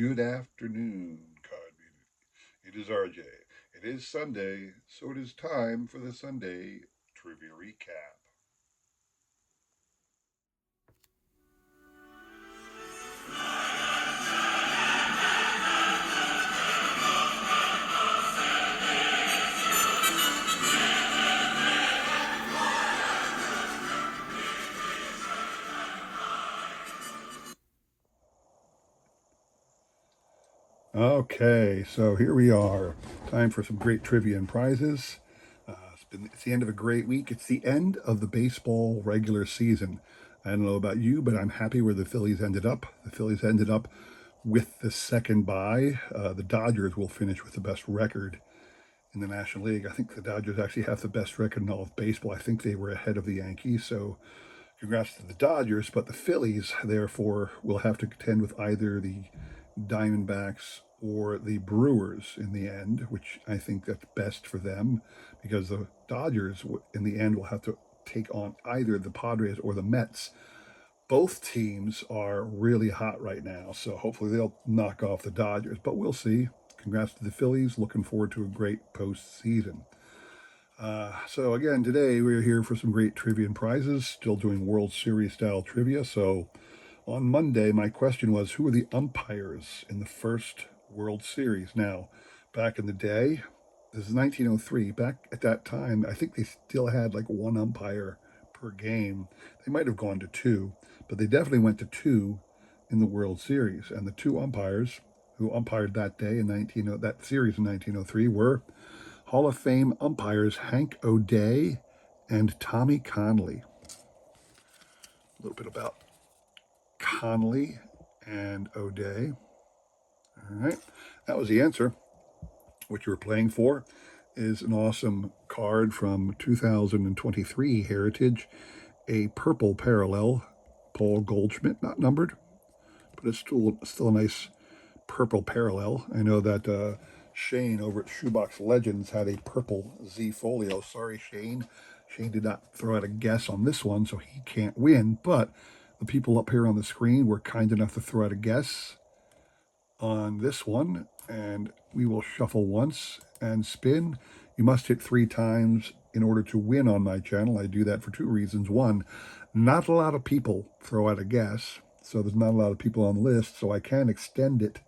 Good afternoon, Codman. It is RJ. It is Sunday, so it is time for the Sunday Trivia Recap. Okay, so here we are. Time for some great trivia and prizes. It's the end of a great week. It's the end of the baseball regular season. I don't know about you, but I'm happy where the Phillies ended up. The Phillies ended up with the second bye. The Dodgers will finish with the best record in the National League. I think the Dodgers actually have the best record in all of baseball. I think they were ahead of the Yankees. So congrats to the Dodgers. But the Phillies, therefore, will have to contend with either the Diamondbacks or the Brewers in the end, which I think that's best for them because the Dodgers in the end will have to take on either the Padres or the Mets. Both teams are really hot right now, so hopefully they'll knock off the Dodgers, but we'll see. Congrats to the Phillies. Looking forward to a great postseason. So again, today we're here for some great trivia and prizes. Still doing World Series style trivia. So on Monday, my question was, who are the umpires in the first World Series? Now, back in the day, this is 1903. Back at that time, I think they still had like one umpire per game. They might have gone to two, but they definitely went to two in the World Series. And the two umpires who umpired that day in that series in 1903 were Hall of Fame umpires Hank O'Day and Tommy Connolly. A little bit about Connolly and O'Day. All right, that was the answer. What you were playing for is an awesome card from 2023 Heritage, a purple parallel, Paul Goldschmidt, not numbered, but it's still a nice purple parallel. I know that Shane over at Shoebox Legends had a purple Z Folio. Sorry, Shane. Shane did not throw out a guess on this one, so he can't win. But the people up here on the screen were kind enough to throw out a guess on this one, and we will shuffle once and spin. You must hit 3 times in order to win on my channel. I do that for 2 reasons. One, not a lot of people throw out a guess, so there's not a lot of people on the list, so I can extend it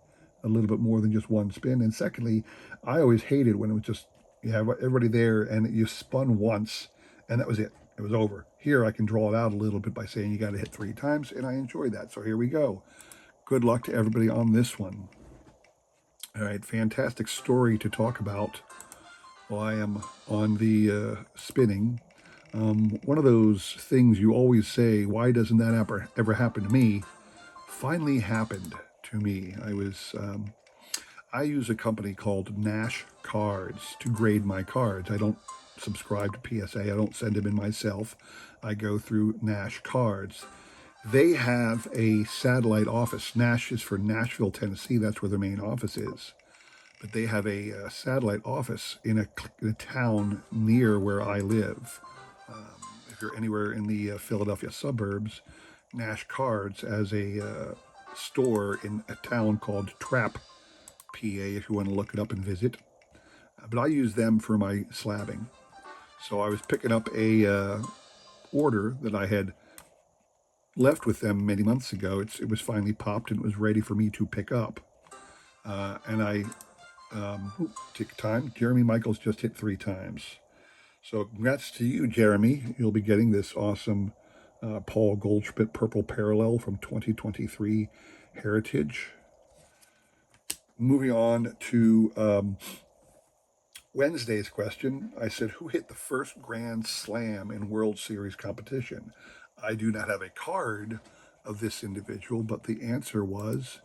a little bit more than just one spin. And secondly, I always hated when it was just you have everybody there and you spun once and that was it. It was over. Here I can draw it out a little bit by saying you got to hit 3 times, and I enjoy that. So here we go. Good luck to everybody on this one. All right, fantastic story to talk about while I am on the spinning. One of those things you always say, why doesn't that ever happen to me? Finally happened to me. I use a company called Nash Cards to grade my cards. I don't subscribe to PSA. I don't send them in myself. I go through Nash Cards. They have a satellite office. Nash is for Nashville, Tennessee. That's where their main office is. But they have a satellite office in a town near where I live. If you're anywhere in the Philadelphia suburbs, Nash Cards has a store in a town called Trap, PA, if you want to look it up and visit. But I use them for my slabbing. So I was picking up a order that I had left with them many months ago. It was finally popped and it was ready for me to pick up. And I take time. Jeremy Michaels just hit 3 times. So congrats to you, Jeremy. You'll be getting this awesome Paul Goldschmidt Purple Parallel from 2023 Heritage. Moving on to Wednesday's question, I said, who hit the first Grand Slam in World Series competition? I do not have a card of this individual, but the answer was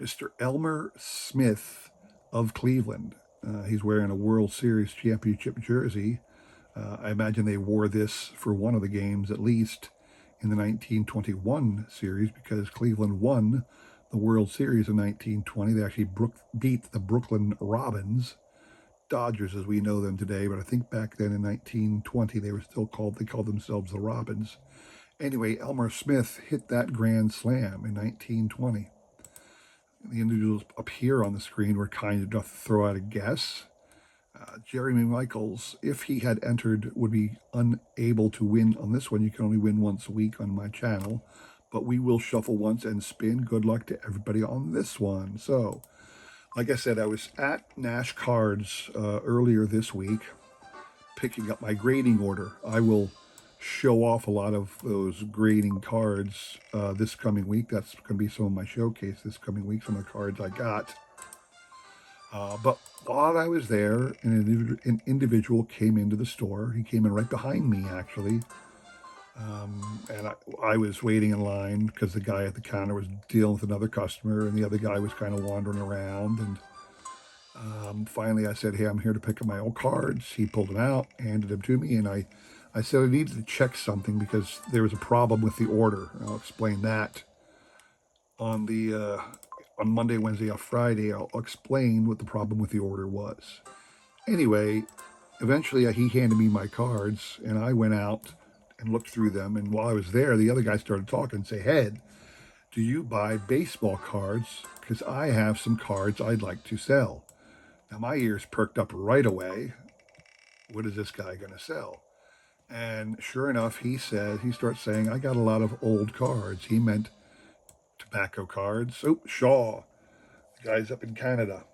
Mr. Elmer Smith of Cleveland. He's wearing a World Series championship jersey. I imagine they wore this for one of the games at least in the 1921 series because Cleveland won the World Series in 1920. They actually beat the Brooklyn Robins, Dodgers as we know them today, but I think back then in 1920 they called themselves the Robins. Anyway, Elmer Smith hit that grand slam in 1920. The individuals up here on the screen were kind enough to throw out a guess. Jeremy Michaels, if he had entered, would be unable to win on this one. You can only win once a week on my channel, but we will shuffle once and spin. Good luck to everybody on this one. So, like I said, I was at Nash Cards earlier this week picking up my grading order. I will show off a lot of those grading cards this coming week. That's going to be some of my showcase this coming week, some of the cards I got. But while I was there, an individual came into the store. He came in right behind me, actually. And I was waiting in line because the guy at the counter was dealing with another customer, and the other guy was kind of wandering around. And finally, I said, "Hey, I'm here to pick up my old cards." He pulled them out, handed them to me, and I said I needed to check something because there was a problem with the order. And I'll explain that on the on Monday, Wednesday, or Friday. I'll explain what the problem with the order was. Anyway, eventually he handed me my cards, and I went out and looked through them. And while I was there, the other guy started talking and say, "Hey, do you buy baseball cards? Because I have some cards I'd like to sell." Now my ears perked up right away. What is this guy going to sell? And sure enough, he starts saying, "I got a lot of old cards." He meant tobacco cards. Oh, Shaw, the guy's up in Canada.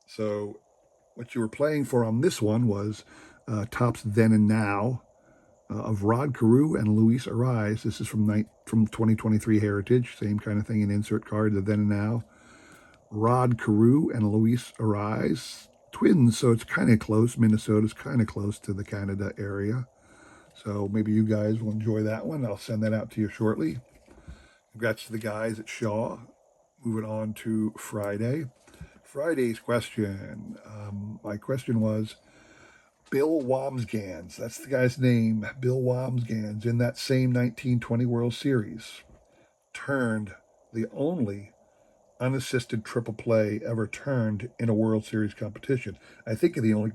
So what you were playing for on this one was Topps Then and Now of Rod Carew and Luis Ariz. This is from 2023 Heritage. Same kind of thing, an insert card, the Then and Now. Rod Carew and Luis Ariz, twins, so it's kind of close. Minnesota's kind of close to the Canada area. So maybe you guys will enjoy that one. I'll send that out to you shortly. Congrats to the guys at Shaw. Moving on to Friday. Friday's question. My question was, Bill Wambsgans, that's the guy's name, Bill Wambsgans, in that same 1920 World Series, turned the only unassisted triple play ever turned in a World Series competition. I think the only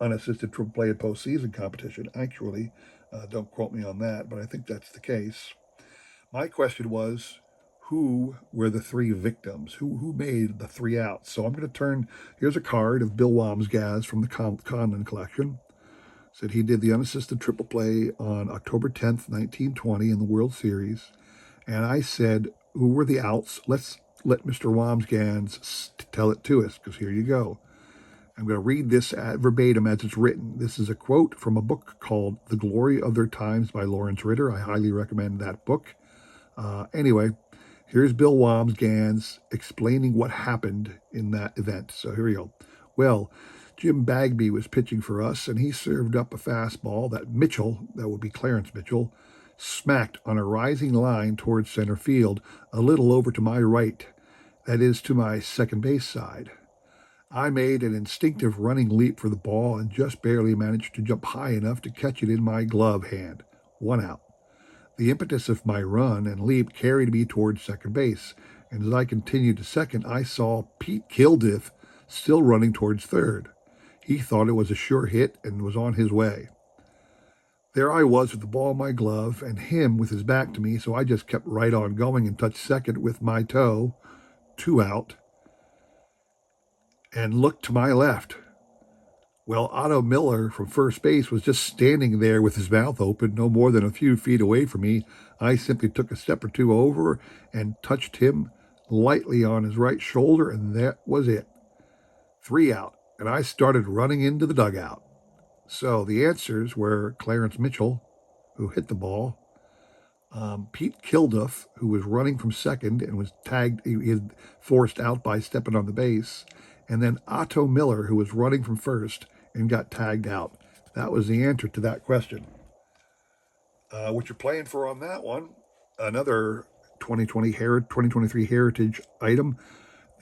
unassisted triple play in postseason competition, actually. Don't quote me on that, but I think that's the case. My question was, who were the three victims? Who made the three outs? So I'm going to turn, here's a card of Bill Wambsgans from the Condon collection. Said he did the unassisted triple play on October 10th, 1920 in the World Series. And I said, who were the outs? Let's let Mr. Wambsgans tell it to us, because here you go. I'm going to read this verbatim as it's written. This is a quote from a book called The Glory of Their Times by Lawrence Ritter. I highly recommend that book. Anyway, here's Bill Wambsgans explaining what happened in that event. So here we go. Well, Jim Bagby was pitching for us, and he served up a fastball that Mitchell, that would be Clarence Mitchell, smacked on a rising line towards center field, a little over to my right, that is to my second base side. I made an instinctive running leap for the ball and just barely managed to jump high enough to catch it in my glove hand. 1 out. The impetus of my run and leap carried me towards second base, and as I continued to second, I saw Pete Kildiff still running towards third. He thought it was a sure hit and was on his way. There I was with the ball in my glove and him with his back to me, so I just kept right on going and touched second with my toe, 2 out, and looked to my left. Well, Otto Miller from first base was just standing there with his mouth open, no more than a few feet away from me. I simply took a step or two over and touched him lightly on his right shoulder, and that was it. 3 out, and I started running into the dugout. So the answers were Clarence Mitchell, who hit the ball, Pete Kilduff, who was running from second and was tagged, he was forced out by stepping on the base, and then Otto Miller, who was running from first and got tagged out. That was the answer to that question. What you're playing for on that one, another 2023 Heritage item,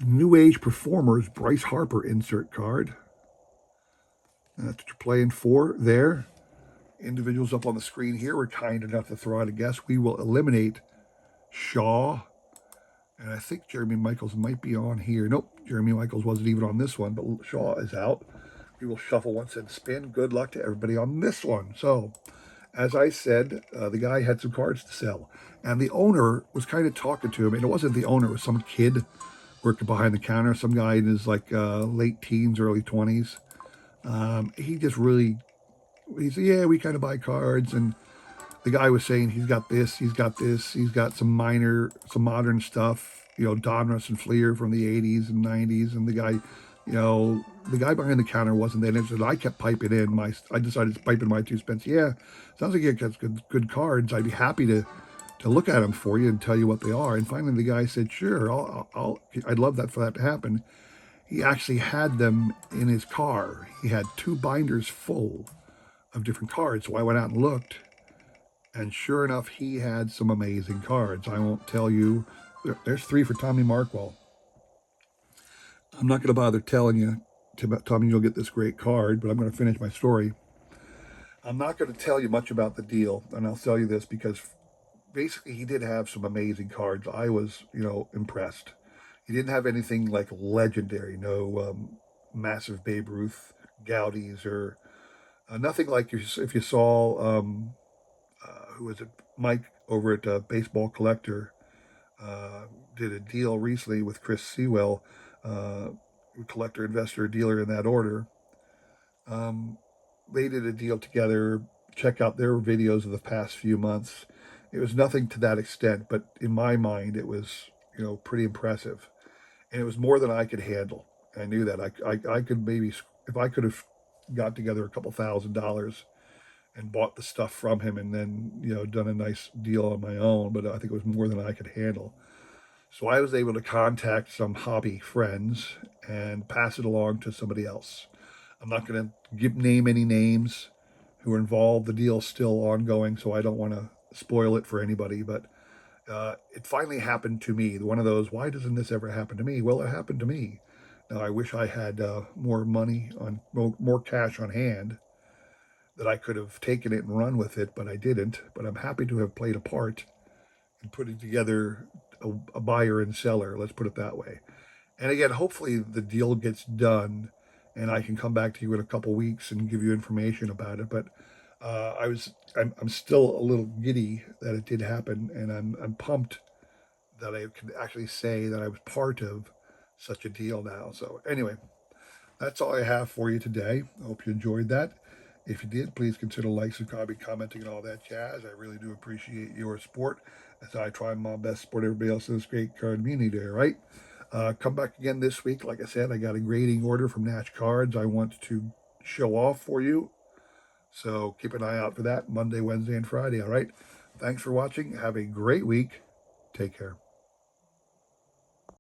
New Age Performers Bryce Harper insert card. That's what you're playing for there. Individuals up on the screen here were kind enough to throw out a guess. We will eliminate Shaw. And I think Jeremy Michaels might be on here. Nope, Jeremy Michaels wasn't even on this one, but Shaw is out. We will shuffle once and spin. Good luck to everybody on this one. So, as I said, the guy had some cards to sell. And the owner was kind of talking to him. And it wasn't the owner, it was some kid working behind the counter. Some guy in his like late teens, early 20s. He just really, he said, yeah, we kind of buy cards. And the guy was saying he's got this, he's got this, he's got some modern stuff, Donruss and Fleer from the 80s and 90s. And the guy behind the counter wasn't that interested. I kept piping in I decided to pipe in my 2 cents. Yeah, sounds like you got good cards. I'd be happy to look at them for you and tell you what they are. And finally, the guy said, "Sure, I'd love that for that to happen." He actually had them in his car. He had 2 binders full of different cards. So I went out and looked, and sure enough, he had some amazing cards. I won't tell you. There's 3 for Tommy Markwell. I'm not going to bother telling you, Tommy, you'll get this great card, but I'm going to finish my story. I'm not going to tell you much about the deal, and I'll tell you this because basically he did have some amazing cards. I was, impressed. He didn't have anything like legendary, no massive Babe Ruth Gaudies or nothing like if you saw, who was it, Mike over at Baseball Collector, did a deal recently with Chris Sewell, collector, investor, dealer in that order. They did a deal together. Check out their videos of the past few months. It was nothing to that extent, but in my mind, it was pretty impressive, and it was more than I could handle. I knew that I could maybe, if I could have got together a couple $1,000s and bought the stuff from him, and then done a nice deal on my own, but I think it was more than I could handle. So I was able to contact some hobby friends and pass it along to somebody else. I'm not going to name any names who are involved. The deal's still ongoing, so I don't want to spoil it for anybody. But it finally happened to me. One of those, why doesn't this ever happen to me? Well, it happened to me. Now, I wish I had more money, more cash on hand, that I could have taken it and run with it, but I didn't. But I'm happy to have played a part in putting together a buyer and seller. Let's put it that way. And again, hopefully the deal gets done, and I can come back to you in a couple weeks and give you information about it. But I'm still a little giddy that it did happen, and I'm pumped that I can actually say that I was part of such a deal now. So anyway, that's all I have for you today. I hope you enjoyed that. If you did, please consider liking, subscribing, commenting, and all that jazz. I really do appreciate your support as I try my best to support everybody else in this great card community, all right? Come back again this week. Like I said, I got a grading order from Natch Cards I want to show off for you. So keep an eye out for that Monday, Wednesday, and Friday, all right? Thanks for watching. Have a great week. Take care.